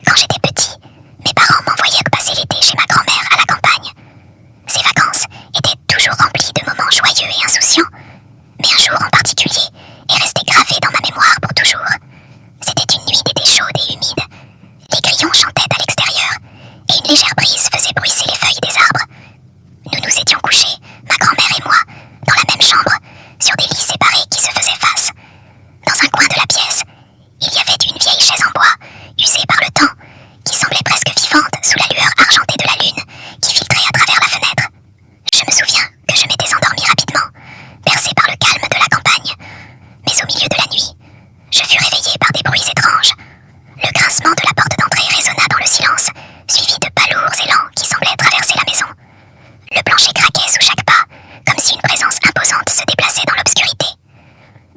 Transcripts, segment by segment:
Quand j'étais petit, mes parents m'envoyaient passer l'été chez ma grand-mère à la campagne. Ces vacances étaient toujours remplies de moments joyeux et insouciants, mais un jour en particulier est resté gravé dans ma mémoire pour toujours. C'était une nuit d'été chaude et humide. Les grillons chantaient à l'extérieur, et une légère brise faisait bruisser les feuilles des arbres. Nous nous étions couchés, ma grand-mère et moi, dans la même chambre, sur des lits séparés qui se faisaient face. Dans un coin de la pièce, il y avait une vieille chaise en bois, usée par le temps, qui semblait presque vivante sous la lueur argentée de la lune qui filtrait à travers la fenêtre. Je me souviens que je m'étais endormi rapidement, bercé par le calme de la campagne. Mais au milieu de la nuit, je fus réveillé par des bruits étranges. Le grincement de la porte d'entrée résonna dans le silence, suivi de pas lourds élans qui semblaient traverser la maison. Le plancher craquait sous chaque pas, comme si une présence imposante se déplaçait dans l'obscurité.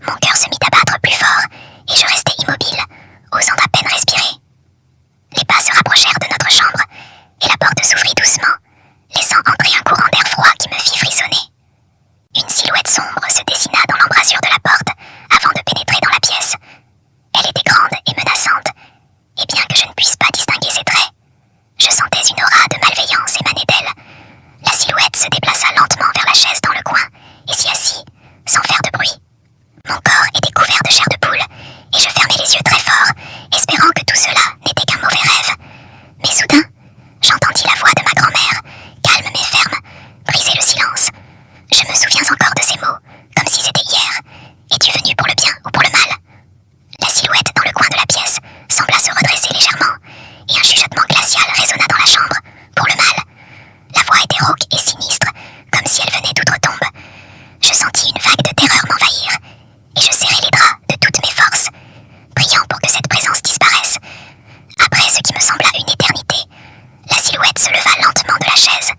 Mon cœur se mit à battre plus fort, et je restai immobile, osant à peine respirer. Les pas se rapprochèrent de notre chambre, et la porte s'ouvrit doucement, laissant entrer un courant d'air froid qui me fit frissonner. Une silhouette sombre se dessina dans l'embrasure de la porte, avant de pénétrer dans la pièce. Elle était grande et menaçante, et bien que je ne puisse pas distinguer ses traits, je sentais une aura de malveillance émaner d'elle. La silhouette se déplaça lentement vers la chaise dans le coin, et s'y assit, sans faire de bruit. Mon corps était couvert de chair de poule, et je fermai les yeux très fort, espérant que tout cela n'était qu'un mauvais rêve. Mais soudain, j'entendis la voix de ma grand-mère, calme mais ferme, briser le silence. Je me souviens encore de ces mots, comme si c'était hier. Es-tu venu pour le bien ou pour le mal? La silhouette dans le coin de la pièce sembla se redresser légèrement, et un chuchotement glacial résonna dans la chambre. Pour le mal. La voix était rauque et sinistre, comme si elle venait d'outre-tombe. Je sentis une vague de terreur m'envahir, et je serrai les draps de toutes mes forces, priant pour que cette présence disparaisse. Après ce qui me sembla une éternité, la silhouette se leva lentement de la chaise.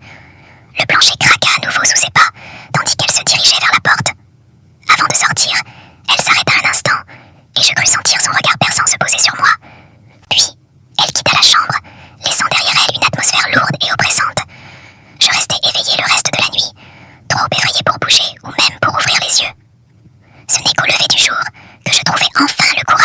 Le plancher craqua à nouveau sous ses pas, tandis qu'elle se dirigeait vers la porte. Avant de sortir, elle s'arrêta un instant, et je crus sentir son regard perçant se poser sur moi. Puis, elle quitta la chambre, laissant derrière elle une atmosphère lourde et oppressante. Je restai éveillé le reste de la nuit, trop effrayé pour bouger ou même pour ouvrir les yeux. Ce n'est qu'au lever du jour que je trouvai enfin le courage